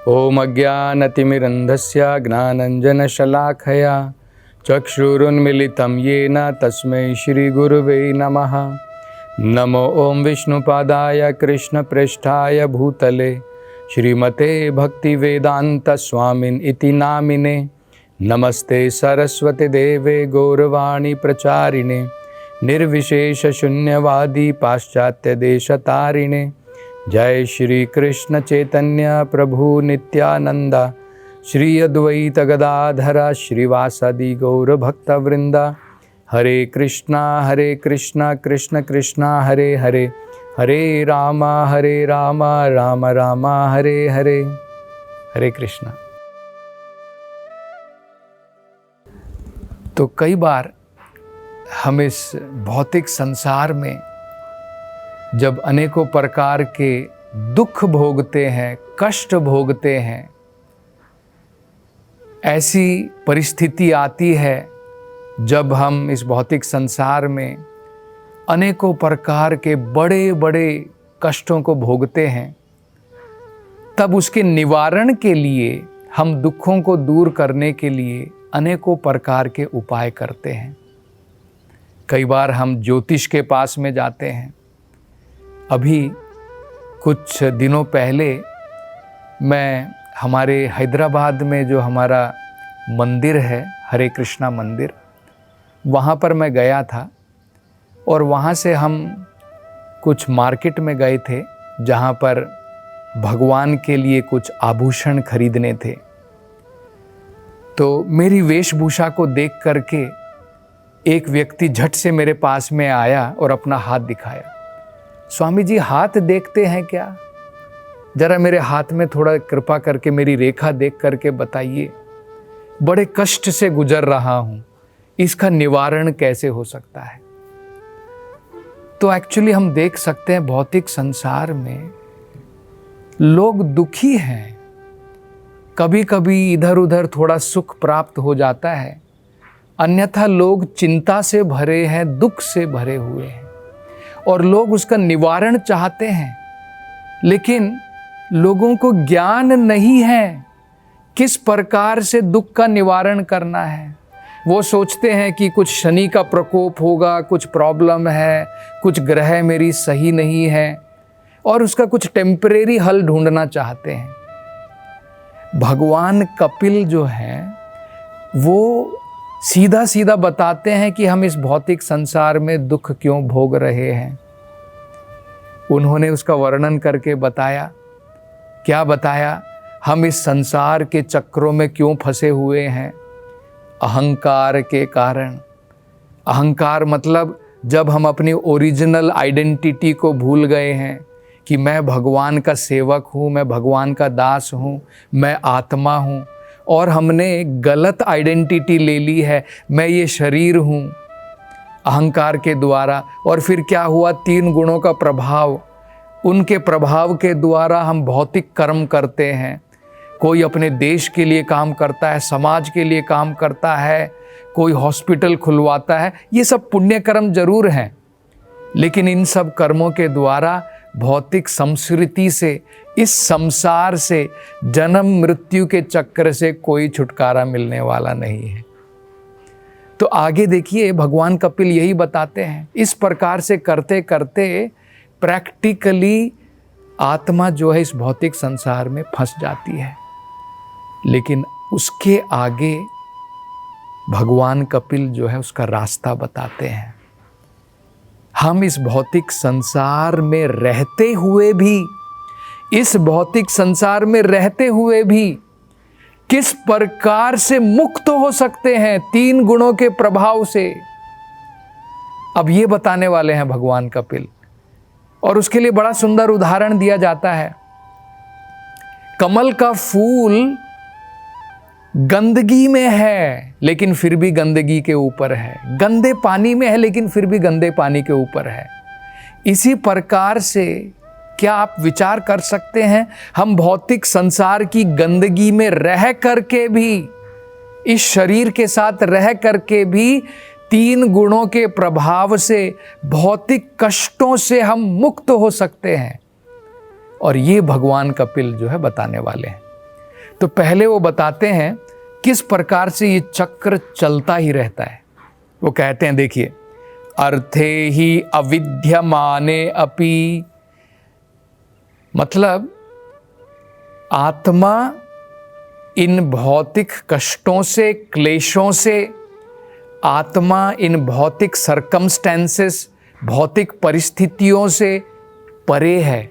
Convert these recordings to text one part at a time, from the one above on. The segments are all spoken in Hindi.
ओम अज्ञानतिमिरन्धस्य ज्ञानञ्जनशलाखया चक्षुरुन्मिलितं येन तस्मै श्रीगुरुवे नमः। नमो ओम विष्णुपादाय कृष्णप्रेष्ठाय भूतले श्रीमते भक्तिवेदान्तस्वामिन् इति नामिने। नमस्ते सरस्वती देवे गौरवाणी प्रचारिणे निर्विशेष शून्यवादी पाश्चात्य देशतारिणे। जय श्री कृष्ण चैतन्य प्रभु नित्यानंदा श्री अद्वैत गदाधरा श्रीवासादि गौर भक्तवृंदा। हरे कृष्णा कृष्ण कृष्णा हरे हरे, हरे राम राम राम हरे हरे। हरे कृष्णा। तो कई बार हम इस भौतिक संसार में जब अनेकों प्रकार के दुख भोगते हैं, कष्ट भोगते हैं, ऐसी परिस्थिति आती है जब हम इस भौतिक संसार में अनेकों प्रकार के बड़े बड़े कष्टों को भोगते हैं, तब उसके निवारण के लिए हम दुखों को दूर करने के लिए अनेकों प्रकार के उपाय करते हैं। कई बार हम ज्योतिष के पास में जाते हैं। अभी कुछ दिनों पहले मैं हमारे हैदराबाद में जो हमारा मंदिर है, हरे कृष्णा मंदिर, वहाँ पर मैं गया था और वहाँ से हम कुछ मार्केट में गए थे जहाँ पर भगवान के लिए कुछ आभूषण खरीदने थे। तो मेरी वेशभूषा को देख करके एक व्यक्ति झट से मेरे पास में आया और अपना हाथ दिखाया। स्वामी जी, हाथ देखते हैं क्या? जरा मेरे हाथ में थोड़ा कृपा करके मेरी रेखा देख करके बताइए, बड़े कष्ट से गुजर रहा हूँ, इसका निवारण कैसे हो सकता है? तो एक्चुअली हम देख सकते हैं भौतिक संसार में लोग दुखी हैं। कभी कभी इधर उधर थोड़ा सुख प्राप्त हो जाता है, अन्यथा लोग चिंता से भरे हैं, दुख से भरे हुए हैं और लोग उसका निवारण चाहते हैं, लेकिन लोगों को ज्ञान नहीं है किस प्रकार से दुख का निवारण करना है। वो सोचते हैं कि कुछ शनि का प्रकोप होगा, कुछ प्रॉब्लम है, कुछ ग्रह मेरी सही नहीं है और उसका कुछ टेम्परेरी हल ढूंढना चाहते हैं। भगवान कपिल जो है वो सीधा सीधा बताते हैं कि हम इस भौतिक संसार में दुख क्यों भोग रहे हैं। उन्होंने उसका वर्णन करके बताया। क्या बताया? हम इस संसार के चक्रों में क्यों फंसे हुए हैं? अहंकार के कारण। अहंकार मतलब जब हम अपनी ओरिजिनल आइडेंटिटी को भूल गए हैं कि मैं भगवान का सेवक हूँ, मैं भगवान का दास हूँ, मैं आत्मा हूँ, और हमने गलत आइडेंटिटी ले ली है, मैं ये शरीर हूँ, अहंकार के द्वारा। और फिर क्या हुआ? 3 गुणों का प्रभाव, उनके प्रभाव के द्वारा हम भौतिक कर्म करते हैं। कोई अपने देश के लिए काम करता है, समाज के लिए काम करता है, कोई हॉस्पिटल खुलवाता है। ये सब पुण्य कर्म जरूर हैं, लेकिन इन सब कर्मों के द्वारा भौतिक संस्कृति से, इस संसार से, जन्म मृत्यु के चक्र से कोई छुटकारा मिलने वाला नहीं है। तो आगे देखिए, भगवान कपिल यही बताते हैं। इस प्रकार से करते करते प्रैक्टिकली आत्मा जो है इस भौतिक संसार में फंस जाती है। लेकिन उसके आगे भगवान कपिल जो है उसका रास्ता बताते हैं। हम इस भौतिक संसार में रहते हुए भी, इस भौतिक संसार में रहते हुए भी किस प्रकार से मुक्त हो सकते हैं 3 गुणों के प्रभाव से, अब ये बताने वाले हैं भगवान कपिल। और उसके लिए बड़ा सुंदर उदाहरण दिया जाता है। कमल का फूल गंदगी में है लेकिन फिर भी गंदगी के ऊपर है, गंदे पानी में है लेकिन फिर भी गंदे पानी के ऊपर है। इसी प्रकार से क्या आप विचार कर सकते हैं, हम भौतिक संसार की गंदगी में रह करके भी, इस शरीर के साथ रह करके भी 3 गुणों के प्रभाव से भौतिक कष्टों से हम मुक्त हो सकते हैं। और ये भगवान कपिल जो है बताने वाले हैं। तो पहले वो बताते हैं किस प्रकार से ये चक्र चलता ही रहता है। वो कहते हैं, देखिए, अर्थे ही अविद्यमाने अपि, मतलब आत्मा इन भौतिक कष्टों से, क्लेशों से, आत्मा इन भौतिक सरकमस्टेंसेस, भौतिक परिस्थितियों से परे है,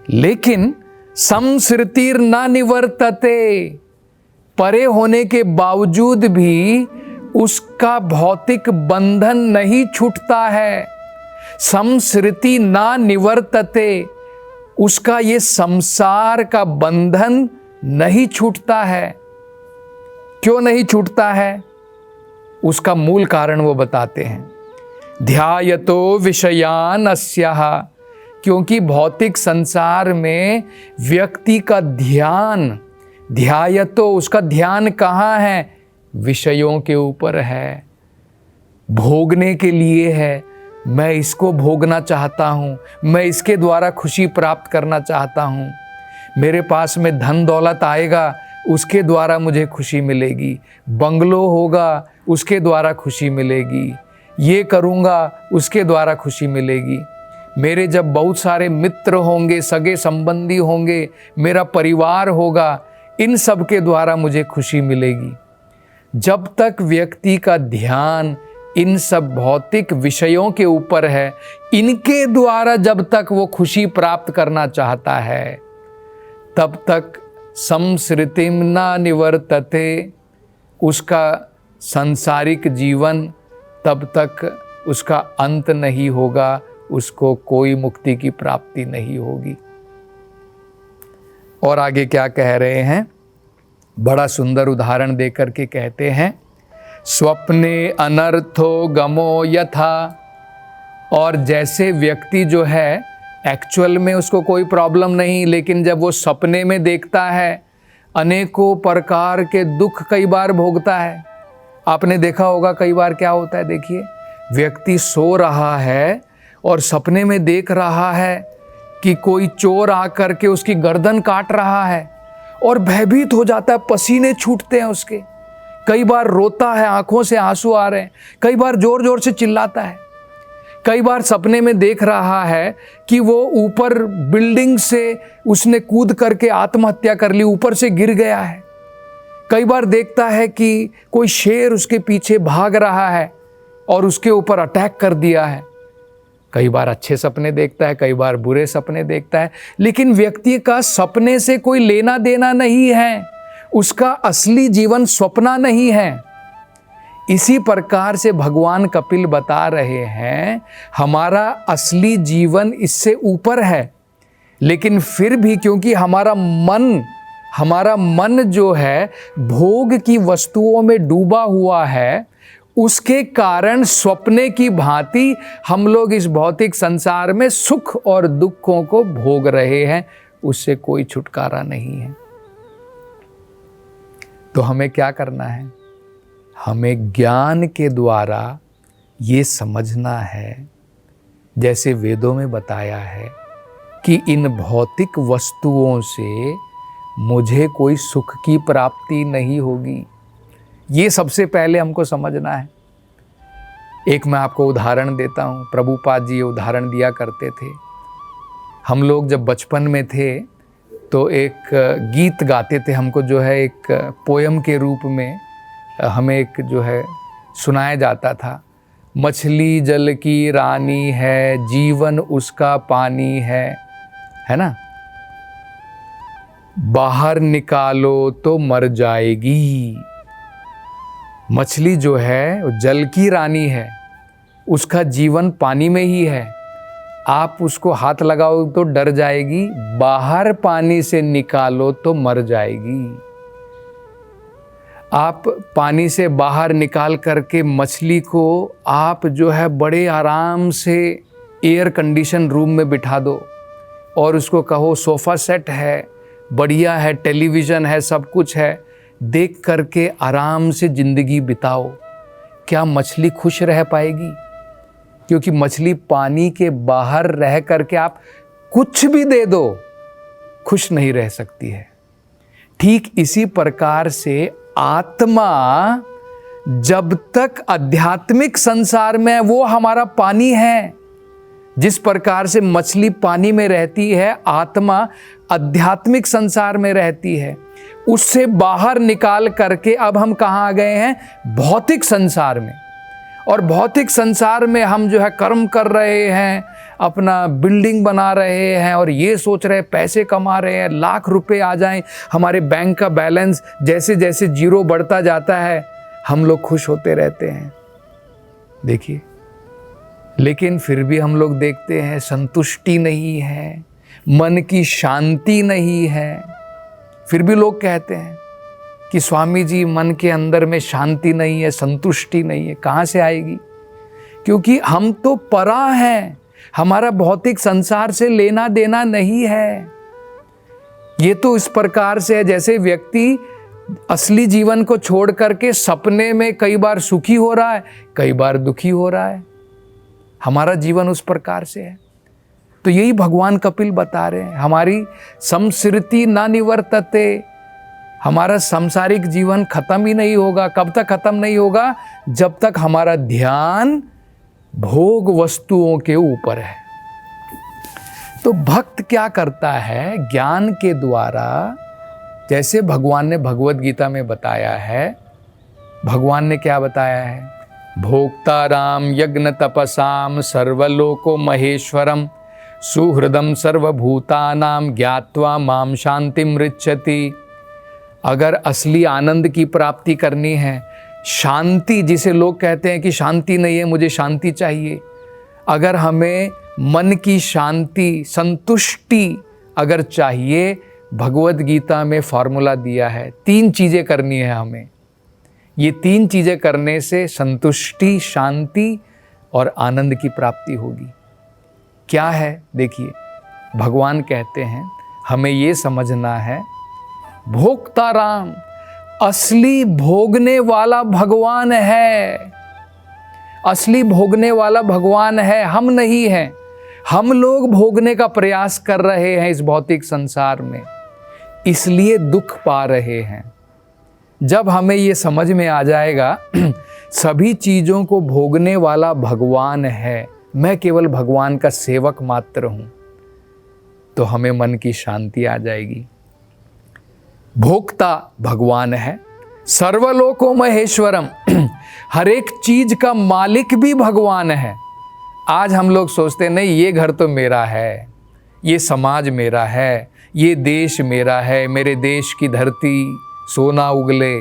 लेकिन संसृतिर् न निवर्तते, परे होने के बावजूद भी उसका भौतिक बंधन नहीं छूटता है। संसृति न निवर्तते, उसका ये संसार का बंधन नहीं छूटता है। क्यों नहीं छूटता है? उसका मूल कारण वो बताते हैं। ध्यायतो विषयान अस्याः, क्योंकि भौतिक संसार में व्यक्ति का ध्यान, ध्यायतो, उसका ध्यान कहाँ है? विषयों के ऊपर है, भोगने के लिए है। मैं इसको भोगना चाहता हूँ, मैं इसके द्वारा खुशी प्राप्त करना चाहता हूँ, मेरे पास में धन दौलत आएगा उसके द्वारा मुझे खुशी मिलेगी, बंगलो होगा उसके द्वारा खुशी मिलेगी, ये करूँगा उसके द्वारा खुशी मिलेगी, मेरे जब बहुत सारे मित्र होंगे, सगे संबंधी होंगे, मेरा परिवार होगा, इन सब के द्वारा मुझे खुशी मिलेगी। जब तक व्यक्ति का ध्यान इन सब भौतिक विषयों के ऊपर है, इनके द्वारा जब तक वो खुशी प्राप्त करना चाहता है, तब तक संसृतिम न निवर्तते, उसका सांसारिक जीवन तब तक उसका अंत नहीं होगा, उसको कोई मुक्ति की प्राप्ति नहीं होगी। और आगे क्या कह रहे हैं? बड़ा सुंदर उदाहरण देकर के कहते हैं, स्वप्ने अनर्थो गमो यथा, और जैसे व्यक्ति जो है एक्चुअल में उसको कोई प्रॉब्लम नहीं, लेकिन जब वो सपने में देखता है अनेकों प्रकार के दुख कई बार भोगता है। आपने देखा होगा कई बार क्या होता है, देखिए, व्यक्ति सो रहा है और सपने में देख रहा है कि कोई चोर आकर के उसकी गर्दन काट रहा है और भयभीत हो जाता है, पसीने छूटते हैं उसके, कई बार रोता है, आंखों से आंसू आ रहे हैं, कई बार जोर जोर से चिल्लाता है, कई बार सपने में देख रहा है कि वो ऊपर बिल्डिंग से उसने कूद करके आत्महत्या कर ली, ऊपर से गिर गया है, कई बार देखता है कि कोई शेर उसके पीछे भाग रहा है और उसके ऊपर अटैक कर दिया है, कई बार अच्छे सपने देखता है, कई बार बुरे सपने देखता है, लेकिन व्यक्ति का सपने से कोई लेना देना नहीं है, उसका असली जीवन स्वप्न नहीं है। इसी प्रकार से भगवान कपिल बता रहे हैं, हमारा असली जीवन इससे ऊपर है, लेकिन फिर भी क्योंकि हमारा मन जो है भोग की वस्तुओं में डूबा हुआ है, उसके कारण स्वप्ने की भांति हम लोग इस भौतिक संसार में सुख और दुखों को भोग रहे हैं, उससे कोई छुटकारा नहीं है। तो हमें क्या करना है? हमें ज्ञान के द्वारा ये समझना है, जैसे वेदों में बताया है कि इन भौतिक वस्तुओं से मुझे कोई सुख की प्राप्ति नहीं होगी। ये सबसे पहले हमको समझना है। एक मैं आपको उदाहरण देता हूँ, प्रभुपाद जी ये उदाहरण दिया करते थे। हम लोग जब बचपन में थे तो एक गीत गाते थे, हमको जो है एक पोयम के रूप में हमें एक जो है सुनाया जाता था, मछली जल की रानी है, जीवन उसका पानी है ना, बाहर निकालो तो मर जाएगी। मछली जो है वो जल की रानी है, उसका जीवन पानी में ही है, आप उसको हाथ लगाओ तो डर जाएगी, बाहर पानी से निकालो तो मर जाएगी। आप पानी से बाहर निकाल करके मछली को आप जो है बड़े आराम से एयर कंडीशन रूम में बिठा दो और उसको कहो सोफ़ा सेट है, बढ़िया है, टेलीविज़न है, सब कुछ है, देख करके आराम से ज़िंदगी बिताओ। क्या मछली खुश रह पाएगी? क्योंकि मछली पानी के बाहर रह करके आप कुछ भी दे दो, खुश नहीं रह सकती है। ठीक इसी प्रकार से आत्मा जब तक आध्यात्मिक संसार में है वो हमारा पानी है। जिस प्रकार से मछली पानी में रहती है, आत्मा आध्यात्मिक संसार में रहती है। उससे बाहर निकाल करके अब हम कहाँ आ गए हैं? भौतिक संसार में। और भौतिक संसार में हम जो है कर्म कर रहे हैं, अपना बिल्डिंग बना रहे हैं और ये सोच रहे हैं पैसे कमा रहे हैं, लाख रुपए आ जाएं, हमारे बैंक का बैलेंस जैसे जैसे जीरो बढ़ता जाता है हम लोग खुश होते रहते हैं। देखिए, लेकिन फिर भी हम लोग देखते हैं संतुष्टि नहीं है, मन की शांति नहीं है। फिर भी लोग कहते हैं कि स्वामी जी मन के अंदर में शांति नहीं है, संतुष्टि नहीं है। कहाँ से आएगी? क्योंकि हम तो परा हैं, हमारा भौतिक संसार से लेना देना नहीं है। ये तो इस प्रकार से है जैसे व्यक्ति असली जीवन को छोड़ करके सपने में कई बार सुखी हो रहा है, कई बार दुखी हो रहा है। हमारा जीवन उस प्रकार से है। तो यही भगवान कपिल बता रहे हैं, हमारी संसृति न निवर्तते, हमारा सांसारिक जीवन खत्म ही नहीं होगा। कब तक खत्म नहीं होगा? जब तक हमारा ध्यान भोग वस्तुओं के ऊपर है। तो भक्त क्या करता है? ज्ञान के द्वारा, जैसे भगवान ने भगवद गीता में बताया है, भगवान ने क्या बताया है? भोक्ताराम यज्ञ तपसाम सर्वलोको महेश्वरम सुहृदम सर्वभूतानाम ज्ञात्वा माम शांतिम ऋच्छति। अगर असली आनंद की प्राप्ति करनी है, शांति, जिसे लोग कहते हैं कि शांति नहीं है, मुझे शांति चाहिए, अगर हमें मन की शांति, संतुष्टि अगर चाहिए, भगवद गीता में फॉर्मूला दिया है। 3 चीज़ें करनी है हमें। ये 3 चीज़ें करने से संतुष्टि, शांति और आनंद की प्राप्ति होगी। क्या है? देखिए, भगवान कहते हैं हमें ये समझना है, भोक्ताराम, असली भोगने वाला भगवान है। असली भोगने वाला भगवान है, हम नहीं हैं। हम लोग भोगने का प्रयास कर रहे हैं इस भौतिक संसार में, इसलिए दुख पा रहे हैं। जब हमें ये समझ में आ जाएगा सभी चीज़ों को भोगने वाला भगवान है, मैं केवल भगवान का सेवक मात्र हूँ, तो हमें मन की शांति आ जाएगी। भोक्ता भगवान है, सर्वलोको महेश्वरम, हर एक चीज का मालिक भी भगवान है। आज हम लोग सोचते नहीं, ये घर तो मेरा है, ये समाज मेरा है, ये देश मेरा है, मेरे देश की धरती सोना उगले।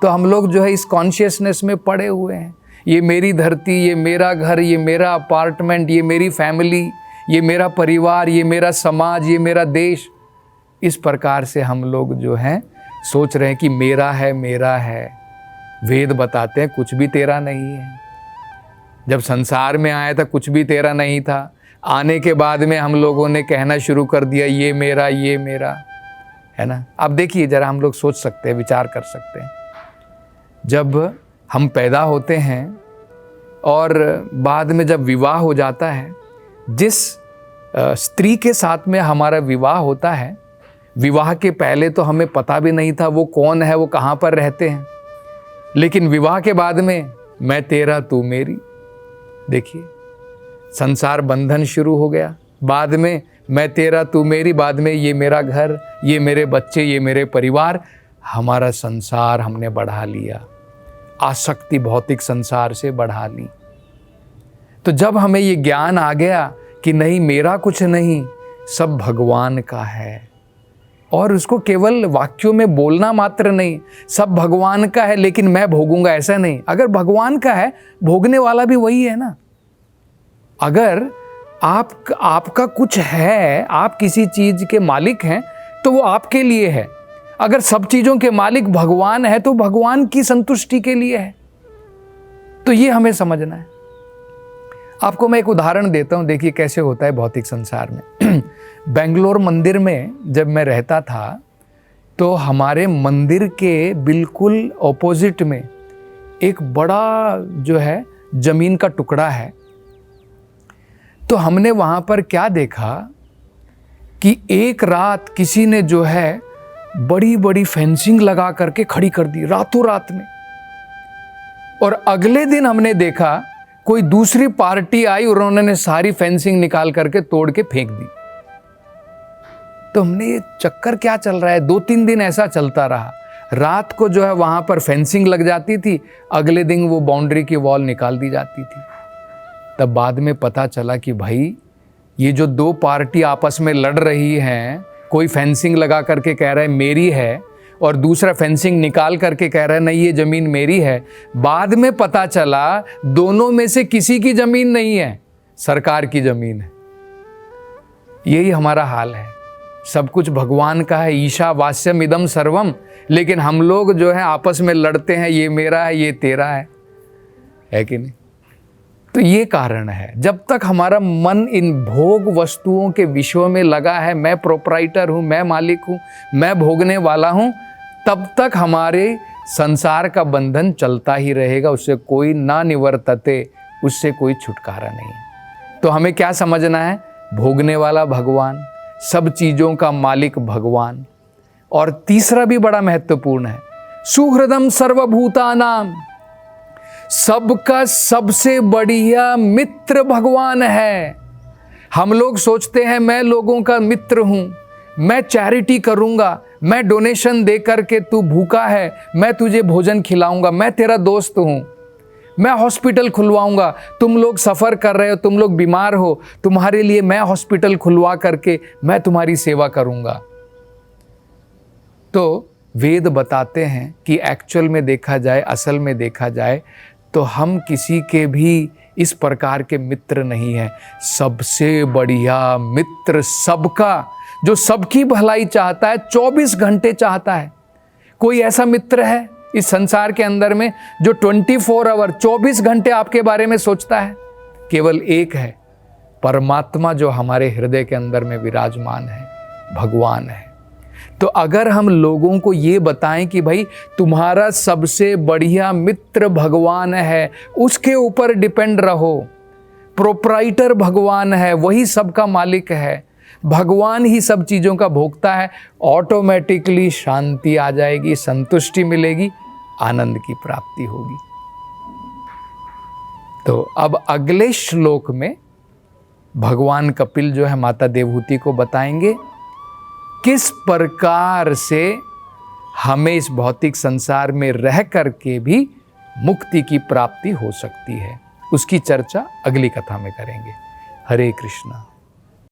तो हम लोग जो है इस कॉन्शियसनेस में पड़े हुए हैं, ये मेरी धरती, ये मेरा घर, ये मेरा अपार्टमेंट, ये मेरी फैमिली, ये मेरा परिवार, ये मेरा समाज, ये मेरा देश। इस प्रकार से हम लोग जो हैं सोच रहे हैं कि मेरा है, मेरा है। वेद बताते हैं कुछ भी तेरा नहीं है। जब संसार में आया था कुछ भी तेरा नहीं था, आने के बाद में हम लोगों ने कहना शुरू कर दिया ये मेरा, ये मेरा, है ना। अब देखिए जरा, हम लोग सोच सकते हैं, विचार कर सकते हैं। जब हम पैदा होते हैं और बाद में जब विवाह हो जाता है, जिस स्त्री के साथ में हमारा विवाह होता है, विवाह के पहले तो हमें पता भी नहीं था वो कौन है, वो कहाँ पर रहते हैं, लेकिन विवाह के बाद में मैं तेरा तू मेरी। देखिए, संसार बंधन शुरू हो गया। बाद में मैं तेरा तू मेरी, बाद में ये मेरा घर, ये मेरे बच्चे, ये मेरे परिवार, हमारा संसार हमने बढ़ा लिया, आसक्ति भौतिक संसार से बढ़ा ली। तो जब हमें ये ज्ञान आ गया कि नहीं, मेरा कुछ नहीं, सब भगवान का है, और उसको केवल वाक्यों में बोलना मात्र नहीं, सब भगवान का है लेकिन मैं भोगूंगा, ऐसा नहीं। अगर भगवान का है, भोगने वाला भी वही है ना। अगर आपका कुछ है, आप किसी चीज के मालिक हैं, तो वो आपके लिए है। अगर सब चीजों के मालिक भगवान है, तो भगवान की संतुष्टि के लिए है। तो ये हमें समझना है। आपको मैं एक उदाहरण देता हूं, देखिए कैसे होता है भौतिक संसार में। बेंगलोर मंदिर में जब मैं रहता था, तो हमारे मंदिर के बिल्कुल ऑपोजिट में एक बड़ा जो है जमीन का टुकड़ा है। तो हमने वहाँ पर क्या देखा कि एक रात किसी ने जो है बड़ी बड़ी फेंसिंग लगा करके खड़ी कर दी रातों रात में। और अगले दिन हमने देखा कोई दूसरी पार्टी आई और उन्होंने सारी फेंसिंग निकाल करके तोड़ के फेंक दी। तो हमने ये चक्कर क्या चल रहा है, 2-3 दिन ऐसा चलता रहा। रात को जो है वहां पर फेंसिंग लग जाती थी, अगले दिन वो बाउंड्री की वॉल निकाल दी जाती थी। तब बाद में पता चला कि भाई ये जो 2 पार्टी आपस में लड़ रही हैं, कोई फेंसिंग लगा करके कह रहा है मेरी है और दूसरा फेंसिंग निकाल करके कह रहा है नहीं ये ज़मीन मेरी है। बाद में पता चला दोनों में से किसी की ज़मीन नहीं है, सरकार की ज़मीन है। यही हमारा हाल है, सब कुछ भगवान का है, ईशावास्यम इदम सर्वम, लेकिन हम लोग जो है आपस में लड़ते हैं, ये मेरा है ये तेरा है कि नहीं। तो ये कारण है, जब तक हमारा मन इन भोग वस्तुओं के विषयों में लगा है, मैं प्रोप्राइटर हूँ, मैं मालिक हूँ, मैं भोगने वाला हूँ, तब तक हमारे संसार का बंधन चलता ही रहेगा, उससे कोई ना निवर्तते, उससे कोई छुटकारा नहीं। तो हमें क्या समझना है, भोगने वाला भगवान, सब चीज़ों का मालिक भगवान। और तीसरा भी बड़ा महत्वपूर्ण है, सुहृदम सर्वभूतानाम, सबका सबसे बढ़िया मित्र भगवान है। हम लोग सोचते हैं मैं लोगों का मित्र हूं, मैं चैरिटी करूंगा, मैं डोनेशन दे करके तू भूखा है मैं तुझे भोजन खिलाऊंगा, मैं तेरा दोस्त हूं, मैं हॉस्पिटल खुलवाऊंगा, तुम लोग सफ़र कर रहे हो, तुम लोग बीमार हो, तुम्हारे लिए मैं हॉस्पिटल खुलवा करके मैं तुम्हारी सेवा करूंगा। तो वेद बताते हैं कि एक्चुअल में देखा जाए, असल में देखा जाए तो हम किसी के भी इस प्रकार के मित्र नहीं हैं। सबसे बढ़िया मित्र सबका, जो सबकी भलाई चाहता है, 24 घंटे चाहता है। कोई ऐसा मित्र है इस संसार के अंदर में जो 24 आवर 24 घंटे आपके बारे में सोचता है? केवल एक है, परमात्मा जो हमारे हृदय के अंदर में विराजमान है, भगवान है। तो अगर हम लोगों को ये बताएं कि भाई तुम्हारा सबसे बढ़िया मित्र भगवान है, उसके ऊपर डिपेंड रहो, प्रोप्राइटर भगवान है, वही सबका मालिक है, भगवान ही सब चीज़ों का भोक्ता है, ऑटोमेटिकली शांति आ जाएगी, संतुष्टि मिलेगी, आनंद की प्राप्ति होगी। तो अब अगले श्लोक में भगवान कपिल जो है माता देवहूति को बताएंगे किस प्रकार से हमें इस भौतिक संसार में रह करके भी मुक्ति की प्राप्ति हो सकती है। उसकी चर्चा अगली कथा में करेंगे। हरे कृष्णा।